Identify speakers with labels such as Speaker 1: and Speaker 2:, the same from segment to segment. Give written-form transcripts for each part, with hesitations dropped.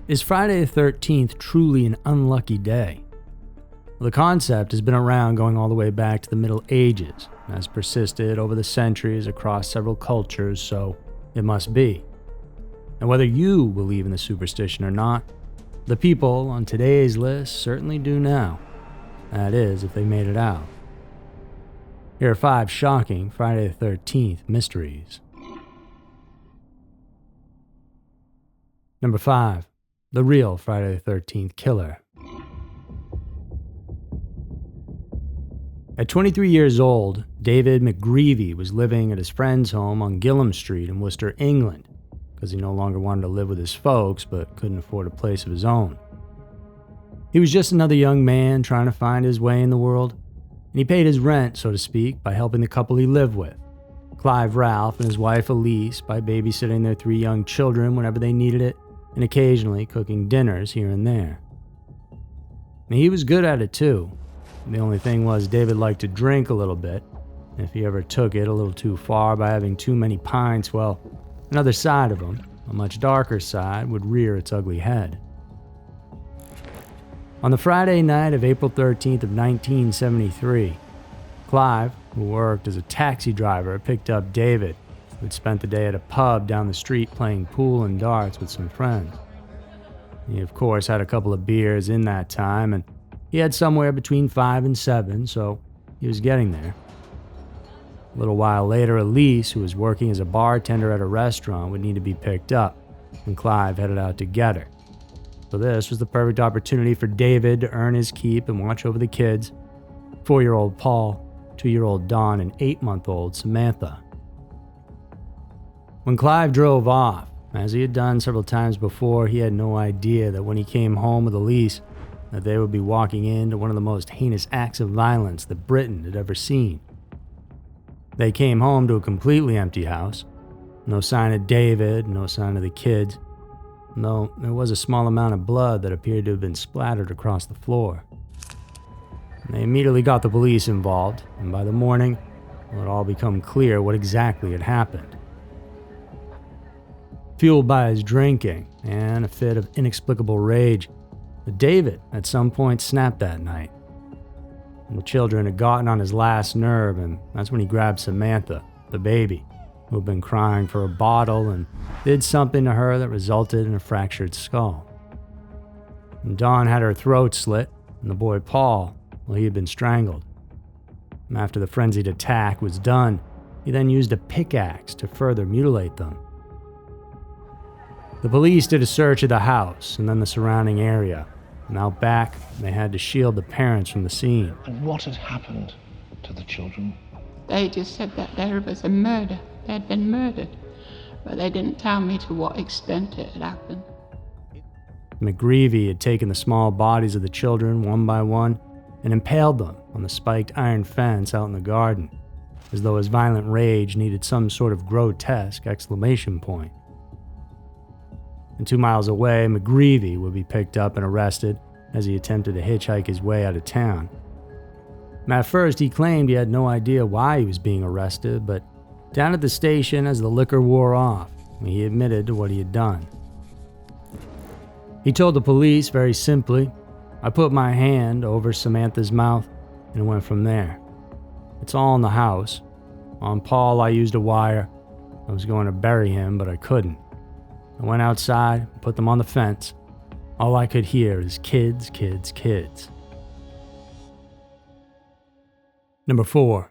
Speaker 1: Is Friday the 13th truly an unlucky day? Well, the concept has been around going all the way back to the Middle Ages and has persisted over the centuries across several cultures, so it must be. And whether you believe in the superstition or not, the people on today's list certainly do now. That is, if they made it out. Here are 5 shocking Friday the 13th mysteries. Number 5. The real Friday the 13th killer. At 23 years old, David McGreevy was living at his friend's home on Gillam Street in Worcester, England, because he no longer wanted to live with his folks but couldn't afford a place of his own. He was just another young man trying to find his way in the world, and he paid his rent, so to speak, by helping the couple he lived with, Clive Ralph and his wife Elise, by babysitting their 3 young children whenever they needed it, and occasionally cooking dinners here and there. And he was good at it too. The only thing was David liked to drink a little bit, and if he ever took it a little too far by having too many pints, well, another side of him, a much darker side, would rear its ugly head. On the Friday night of April 13th of 1973, Clive, who worked as a taxi driver, picked up David, who had spent the day at a pub down the street playing pool and darts with some friends. He, of course, had a couple of beers in that time, and he had somewhere between 5 and 7, so he was getting there. A little while later, Elise, who was working as a bartender at a restaurant, would need to be picked up, and Clive headed out to get her. So this was the perfect opportunity for David to earn his keep and watch over the kids, 4-year-old Paul, 2-year-old Dawn, and 8-month-old Samantha. When Clive drove off, as he had done several times before, he had no idea that when he came home with Elise, that they would be walking into one of the most heinous acts of violence that Britain had ever seen. They came home to a completely empty house. No sign of David, no sign of the kids, though there was a small amount of blood that appeared to have been splattered across the floor. They immediately got the police involved, and by the morning, it had all become clear what exactly had happened. Fueled by his drinking and a fit of inexplicable rage, David at some point snapped that night. And the children had gotten on his last nerve, and that's when he grabbed Samantha, the baby, who had been crying for a bottle, and did something to her that resulted in a fractured skull. And Dawn had her throat slit, and the boy Paul, well, he had been strangled. And after the frenzied attack was done, he then used a pickaxe to further mutilate them. The police did a search of the house and then the surrounding area, and out back, they had to shield the parents from the scene.
Speaker 2: And what had happened to the children?
Speaker 3: They just said that there was a murder. They had been murdered, but they didn't tell me to what extent it had happened.
Speaker 1: McGreevy had taken the small bodies of the children one by one and impaled them on the spiked iron fence out in the garden, as though his violent rage needed some sort of grotesque exclamation point. And 2 miles away, McGreevy would be picked up and arrested as he attempted to hitchhike his way out of town. And at first, he claimed he had no idea why he was being arrested, but down at the station as the liquor wore off, he admitted to what he had done. He told the police very simply, "I put my hand over Samantha's mouth and it went from there. It's all in the house. On Paul, I used a wire. I was going to bury him, but I couldn't. I went outside, put them on the fence. All I could hear is kids, kids, kids." Number 4.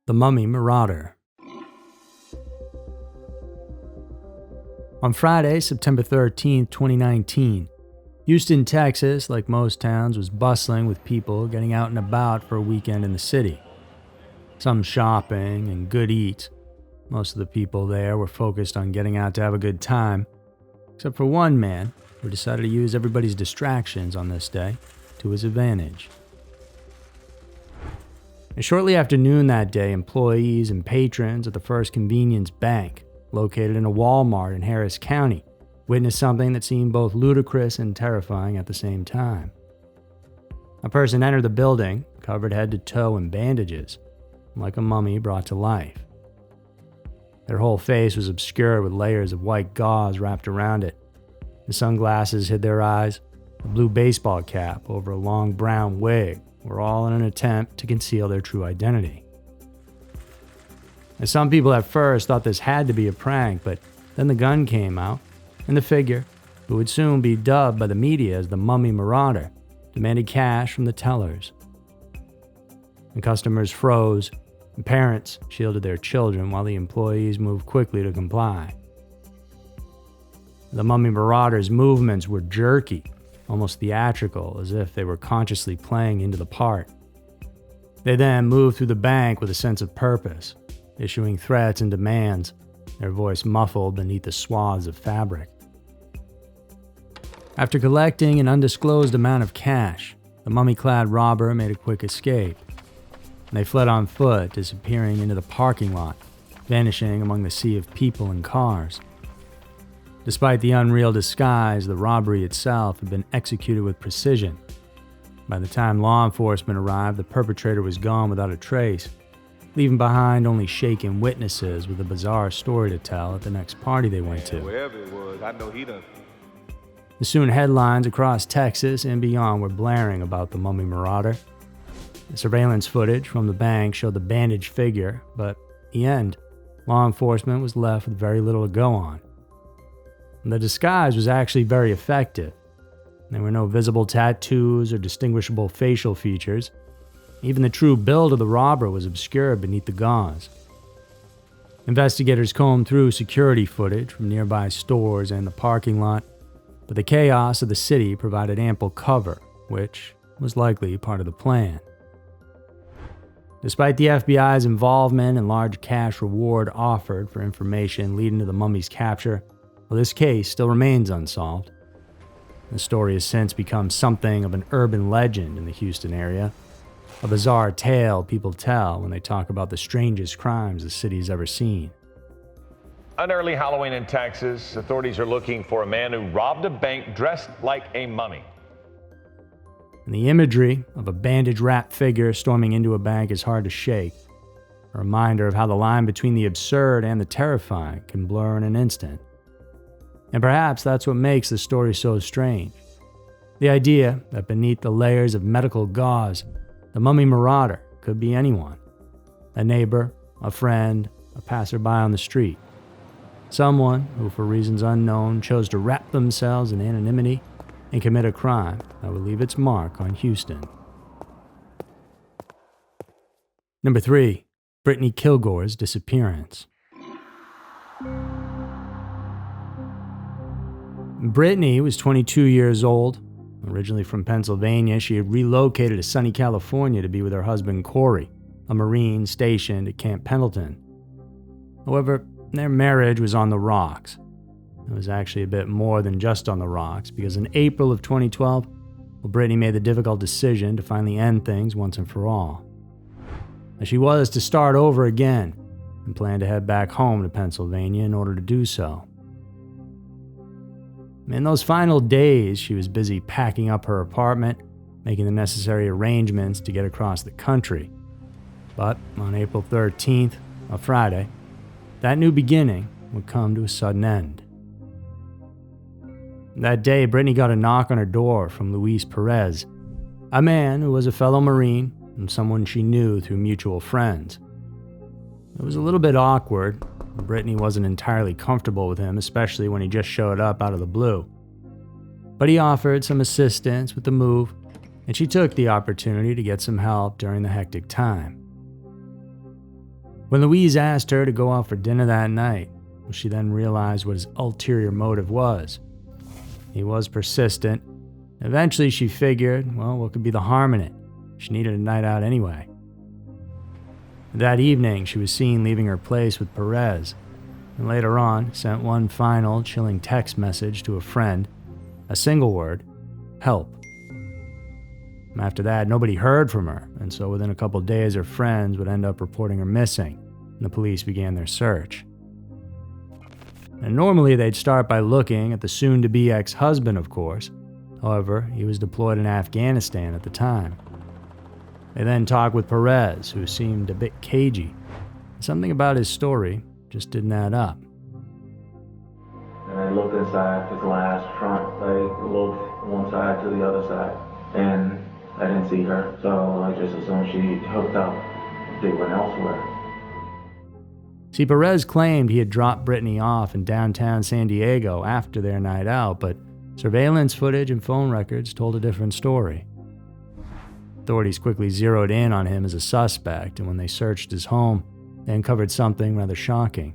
Speaker 1: The Mummy Marauder. On Friday, September 13, 2019, Houston, Texas, like most towns, was bustling with people getting out and about for a weekend in the city. Some shopping and good eats. Most of the people there were focused on getting out to have a good time, except for one man who decided to use everybody's distractions on this day to his advantage. And shortly after noon that day, employees and patrons at the First Convenience Bank, located in a Walmart in Harris County, witnessed something that seemed both ludicrous and terrifying at the same time. A person entered the building, covered head to toe in bandages, like a mummy brought to life. Their whole face was obscured with layers of white gauze wrapped around it. The sunglasses hid their eyes. A blue baseball cap over a long brown wig were all in an attempt to conceal their true identity. And some people at first thought this had to be a prank, but then the gun came out, and the figure, who would soon be dubbed by the media as the Mummy Marauder, demanded cash from the tellers. And customers froze, and parents shielded their children while the employees moved quickly to comply. The Mummy Marauder's movements were jerky, almost theatrical, as if they were consciously playing into the part. They then moved through the bank with a sense of purpose, issuing threats and demands, their voice muffled beneath the swaths of fabric. After collecting an undisclosed amount of cash, the mummy-clad robber made a quick escape. They fled on foot, disappearing into the parking lot, vanishing among the sea of people and cars. Despite the unreal disguise, the robbery itself had been executed with precision. By the time law enforcement arrived, the perpetrator was gone without a trace, leaving behind only shaken witnesses with a bizarre story to tell at the next party they went to.
Speaker 4: Wherever it was, I know he done.
Speaker 1: Soon headlines across Texas and beyond were blaring about the Mummy Marauder. The surveillance footage from the bank showed the bandaged figure, but in the end, law enforcement was left with very little to go on. And the disguise was actually very effective. There were no visible tattoos or distinguishable facial features. Even the true build of the robber was obscured beneath the gauze. Investigators combed through security footage from nearby stores and the parking lot, but the chaos of the city provided ample cover, which was likely part of the plan. Despite the FBI's involvement and large cash reward offered for information leading to the mummy's capture, well, this case still remains unsolved. The story has since become something of an urban legend in the Houston area, a bizarre tale people tell when they talk about the strangest crimes the city's ever seen.
Speaker 4: An early Halloween in Texas, authorities are looking for a man who robbed a bank dressed like a mummy.
Speaker 1: And the imagery of a bandage-wrapped figure storming into a bank is hard to shake, a reminder of how the line between the absurd and the terrifying can blur in an instant. And perhaps that's what makes the story so strange. The idea that beneath the layers of medical gauze, the Mummy Marauder could be anyone. A neighbor, a friend, a passerby on the street. Someone who, for reasons unknown, chose to wrap themselves in anonymity and commit a crime that would leave its mark on Houston. Number 3. Brittany Killgore's disappearance. Brittany was 22 years old. Originally from Pennsylvania, she had relocated to sunny California to be with her husband Corey, a Marine stationed at Camp Pendleton. However, their marriage was on the rocks. It was actually a bit more than just on the rocks, because in April of 2012, Brittany made the difficult decision to finally end things once and for all. She was to start over again and planned to head back home to Pennsylvania in order to do so. In those final days, she was busy packing up her apartment, making the necessary arrangements to get across the country. But on April 13th, a Friday, that new beginning would come to a sudden end. That day, Brittany got a knock on her door from Luis Perez, a man who was a fellow Marine and someone she knew through mutual friends. It was a little bit awkward. Brittany wasn't entirely comfortable with him, especially when he just showed up out of the blue. But he offered some assistance with the move, and she took the opportunity to get some help during the hectic time. When Louise asked her to go out for dinner that night, she then realized what his ulterior motive was. He was persistent. Eventually she figured, well, what could be the harm in it? She needed a night out anyway. That evening, she was seen leaving her place with Perez, and later on sent one final chilling text message to a friend, a single word, help. After that, nobody heard from her, and so within a couple days, her friends would end up reporting her missing, and the police began their search. And normally they'd start by looking at the soon-to-be ex-husband, of course. However, he was deployed in Afghanistan at the time. They then talked with Perez, who seemed a bit cagey. Something about his story just didn't add up.
Speaker 5: looked inside the glass front, like looked one side to the other side, and I didn't see her. So I just assumed she hooked up. They went elsewhere.
Speaker 1: See, Perez claimed he had dropped Brittany off in downtown San Diego after their night out, but surveillance footage and phone records told a different story. Authorities quickly zeroed in on him as a suspect, and when they searched his home, they uncovered something rather shocking.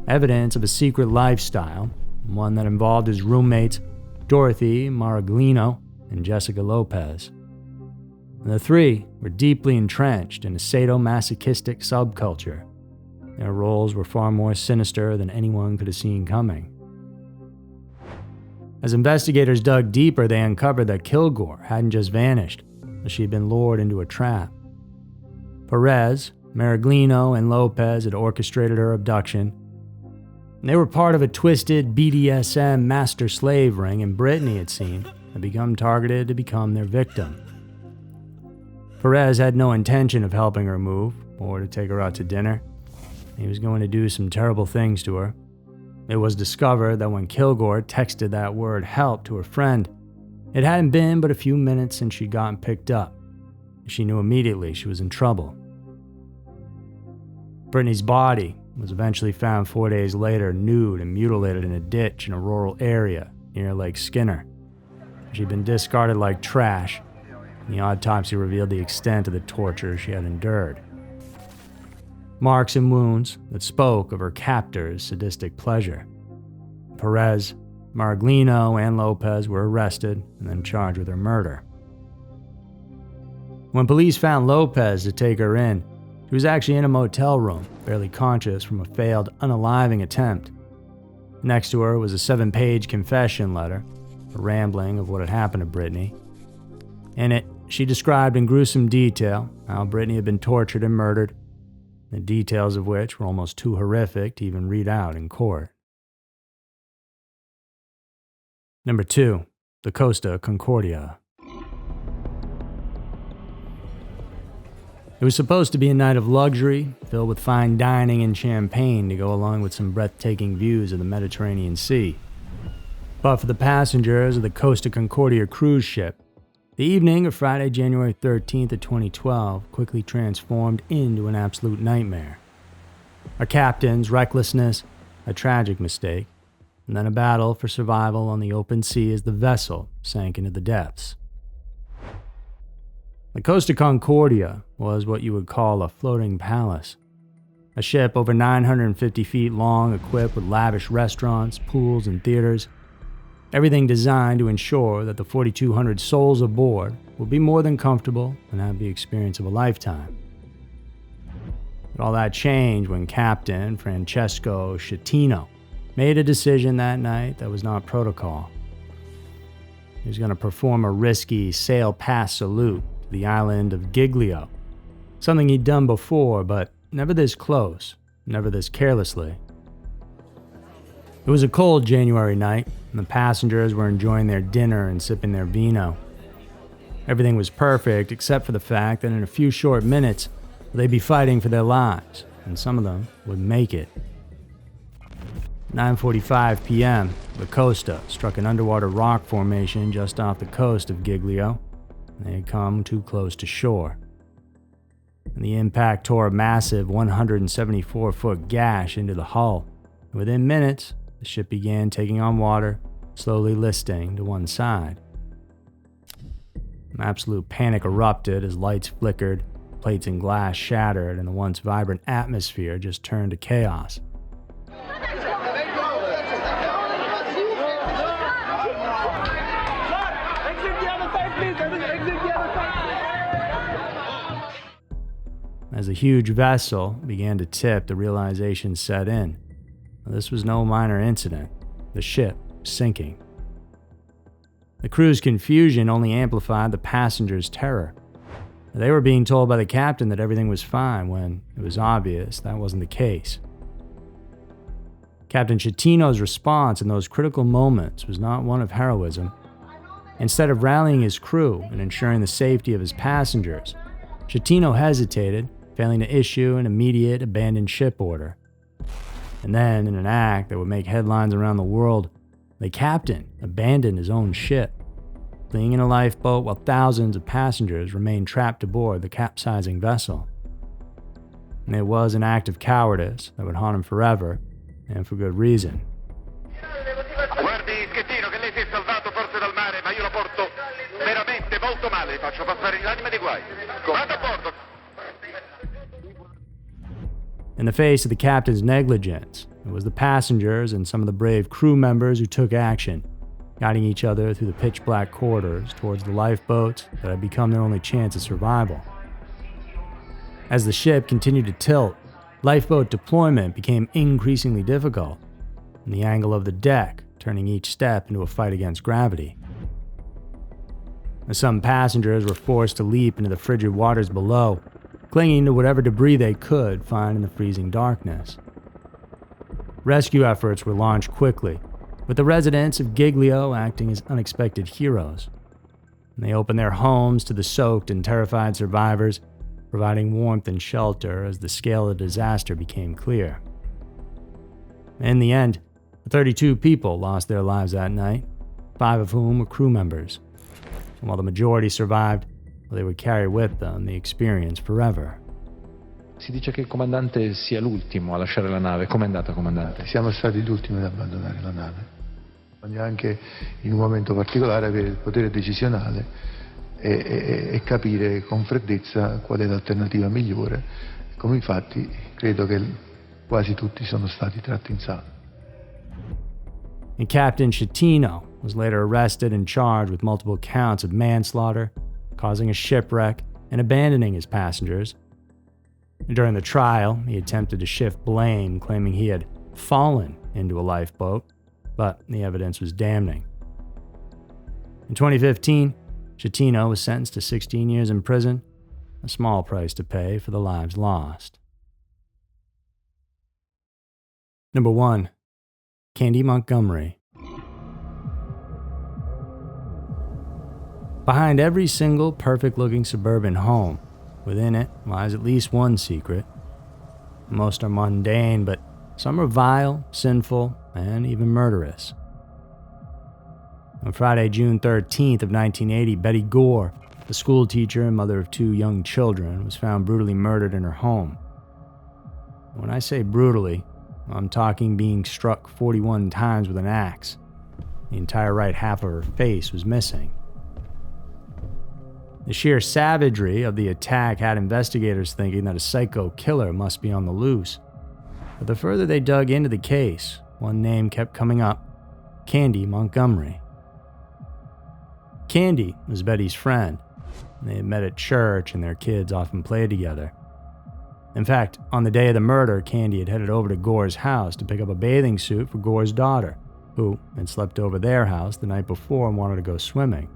Speaker 1: Evidence of a secret lifestyle, one that involved his roommates Dorothy Maraglino and Jessica Lopez. And the three were deeply entrenched in a sadomasochistic subculture. Their roles were far more sinister than anyone could have seen coming. As investigators dug deeper, they uncovered that Killgore hadn't just vanished, but she had been lured into a trap. Perez, Maraglino, and Lopez had orchestrated her abduction. And they were part of a twisted BDSM master-slave ring, and Brittany, it seemed, had become targeted to become their victim. Perez had no intention of helping her move, or to take her out to dinner. He was going to do some terrible things to her. It was discovered that when Killgore texted that word help to her friend, it hadn't been but a few minutes since she'd gotten picked up. She knew immediately she was in trouble. Brittany's body was eventually found 4 days later, nude and mutilated in a ditch in a rural area near Lake Skinner. She'd been discarded like trash, and the autopsy revealed the extent of the torture she had endured. Marks and wounds that spoke of her captor's sadistic pleasure. Perez, Maraglino, and Lopez were arrested and then charged with her murder. When police found Lopez to take her in, she was actually in a motel room, barely conscious from a failed unaliving attempt. Next to her was a 7-page confession letter, a rambling of what had happened to Brittany. In it, she described in gruesome detail how Brittany had been tortured and murdered, the details of which were almost too horrific to even read out in court. Number 2, the Costa Concordia. It was supposed to be a night of luxury, filled with fine dining and champagne to go along with some breathtaking views of the Mediterranean Sea. But for the passengers of the Costa Concordia cruise ship, the evening of Friday, January 13th of 2012 quickly transformed into an absolute nightmare. A captain's recklessness, a tragic mistake, and then a battle for survival on the open sea as the vessel sank into the depths. The Costa Concordia was what you would call a floating palace. A ship over 950 feet long, equipped with lavish restaurants, pools, and theaters. Everything designed to ensure that the 4,200 souls aboard would be more than comfortable and have the experience of a lifetime. But all that changed when Captain Francesco Schettino made a decision that night that was not protocol. He was going to perform a risky sail-past salute to the island of Giglio, something he'd done before, but never this close, never this carelessly. It was a cold January night, and the passengers were enjoying their dinner and sipping their vino. Everything was perfect except for the fact that in a few short minutes, they'd be fighting for their lives, and some of them would make it. 9:45 p.m., the Costa struck an underwater rock formation just off the coast of Giglio, and they had come too close to shore. And the impact tore a massive 174-foot gash into the hull, and within minutes, the ship began taking on water, slowly listing to one side. An absolute panic erupted as lights flickered, plates and glass shattered, and the once vibrant atmosphere just turned to chaos. As the huge vessel began to tip, the realization set in. This was no minor incident. The ship was sinking. The crew's confusion only amplified the passengers' terror. They were being told by the captain that everything was fine when it was obvious that wasn't the case. Captain Schettino's response in those critical moments was not one of heroism. Instead of rallying his crew and ensuring the safety of his passengers, Schettino hesitated, failing to issue an immediate abandon ship order. And then, in an act that would make headlines around the world, the captain abandoned his own ship, fleeing in a lifeboat while thousands of passengers remained trapped aboard the capsizing vessel. And it was an act of cowardice that would haunt him forever, and for good reason.
Speaker 6: Guardi, Schettino, che lei si è salvato forse dal mare, ma io lo porto veramente molto male. Faccio passare l'anima di guai. Vado a bordo.
Speaker 1: In the face of the captain's negligence, it was the passengers and some of the brave crew members who took action, guiding each other through the pitch-black corridors towards the lifeboats that had become their only chance of survival. As the ship continued to tilt, lifeboat deployment became increasingly difficult, and the angle of the deck turning each step into a fight against gravity. As some passengers were forced to leap into the frigid waters below, clinging to whatever debris they could find in the freezing darkness. Rescue efforts were launched quickly, with the residents of Giglio acting as unexpected heroes. And they opened their homes to the soaked and terrified survivors, providing warmth and shelter as the scale of the disaster became clear. In the end, 32 people lost their lives that night, 5 of whom were crew members. And while the majority survived, they would carry with them the experience forever.
Speaker 7: Si dice che il comandante sia l'ultimo a lasciare la nave. Com'è andata, comandante?
Speaker 2: Siamo stati gli ultimi ad abbandonare la nave. Bisogna anche in un momento particolare avere il potere decisionale e capire con freddezza qual è l'alternativa migliore, come infatti credo che quasi tutti sono stati tratti in salvo.
Speaker 1: And Captain Schettino was later arrested and charged with multiple counts of manslaughter, causing a shipwreck, and abandoning his passengers. During the trial, he attempted to shift blame, claiming he had fallen into a lifeboat, but the evidence was damning. In 2015, Schettino was sentenced to 16 years in prison, a small price to pay for the lives lost. Number 1. Candy Montgomery. Behind every single perfect-looking suburban home, within it lies at least one secret. Most are mundane, but some are vile, sinful, and even murderous. On Friday, June 13th of 1980, Betty Gore, a school teacher and mother of 2 young children, was found brutally murdered in her home. When I say brutally, I'm talking being struck 41 times with an axe. The entire right half of her face was missing. The sheer savagery of the attack had investigators thinking that a psycho killer must be on the loose. But the further they dug into the case, one name kept coming up: Candy Montgomery. Candy was Betty's friend. They had met at church and their kids often played together. In fact, on the day of the murder, Candy had headed over to Gore's house to pick up a bathing suit for Gore's daughter, who had slept over their house the night before and wanted to go swimming.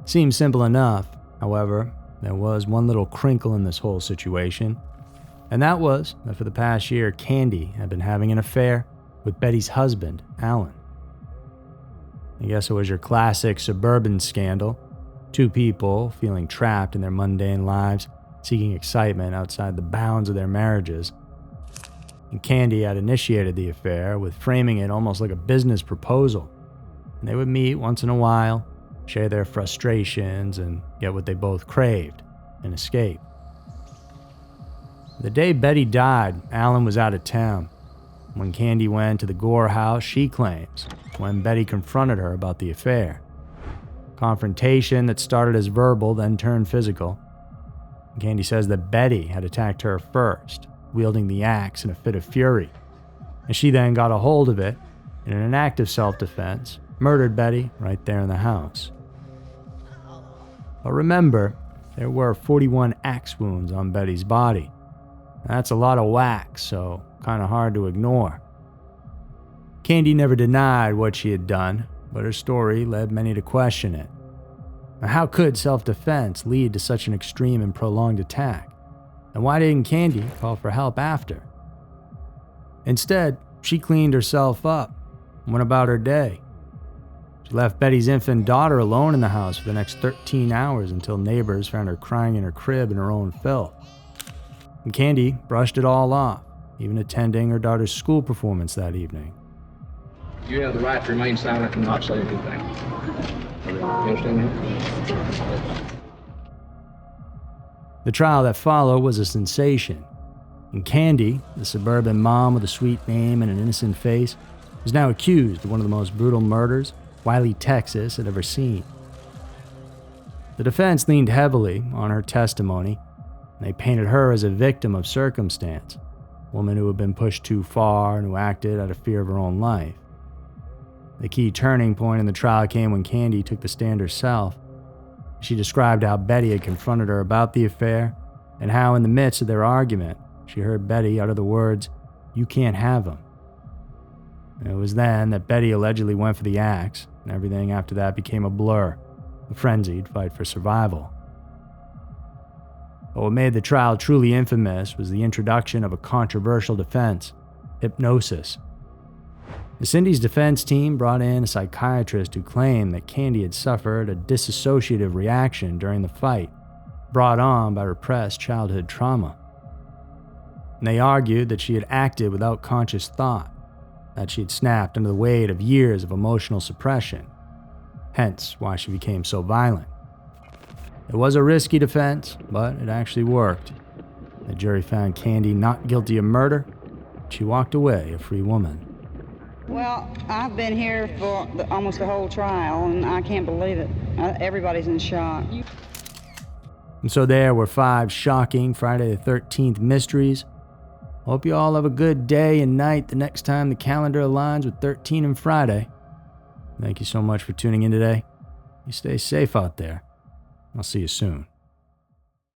Speaker 1: Seemed simple enough, however, there was one little crinkle in this whole situation, and that was that for the past year, Candy had been having an affair with Betty's husband, Alan. I guess it was your classic suburban scandal, 2 people feeling trapped in their mundane lives, seeking excitement outside the bounds of their marriages. And Candy had initiated the affair with framing it almost like a business proposal, and they would meet once in a while, share their frustrations, and get what they both craved, an escape. The day Betty died, Alan was out of town. When Candy went to the Gore house, she claims, when Betty confronted her about the affair. Confrontation that started as verbal then turned physical. Candy says that Betty had attacked her first, wielding the axe in a fit of fury, and she then got a hold of it, and in an act of self-defense, murdered Betty right there in the house. But remember, there were 41 axe wounds on Betty's body. That's a lot of whack, so kind of hard to ignore. Candy never denied what she had done, but her story led many to question it. Now, how could self-defense lead to such an extreme and prolonged attack? And why didn't Candy call for help after? Instead, she cleaned herself up and went about her day. She left Betty's infant daughter alone in the house for the next 13 hours until neighbors found her crying in her crib in her own filth. And Candy brushed it all off, even attending her daughter's school performance that evening.
Speaker 8: You have the right to remain silent and not say anything. You understand that?
Speaker 1: The trial that followed was a sensation, and Candy, the suburban mom with a sweet name and an innocent face, was now accused of one of the most brutal murders Wiley, Texas had ever seen. The defense leaned heavily on her testimony, and they painted her as a victim of circumstance, a woman who had been pushed too far and who acted out of fear of her own life. The key turning point in the trial came when Candy took the stand herself. She described how Betty had confronted her about the affair, and how in the midst of their argument, she heard Betty utter the words, "You can't have him." It was then that Betty allegedly went for the axe, and everything after that became a blur, a frenzied fight for survival. But what made the trial truly infamous was the introduction of a controversial defense, hypnosis. The Cindy's defense team brought in a psychiatrist who claimed that Candy had suffered a dissociative reaction during the fight, brought on by repressed childhood trauma. And they argued that she had acted without conscious thought, that she had snapped under the weight of years of emotional suppression, hence why she became so violent. It was a risky defense, but it actually worked. The jury found Candy not guilty of murder. She walked away a free woman.
Speaker 9: Well, I've been here for almost the whole trial, and I can't believe it. Everybody's in shock.
Speaker 1: And so there were 5 shocking Friday the 13th mysteries. Hope you all have a good day and night the next time the calendar aligns with 13 and Friday. Thank you so much for tuning in today. You stay safe out there. I'll see you soon.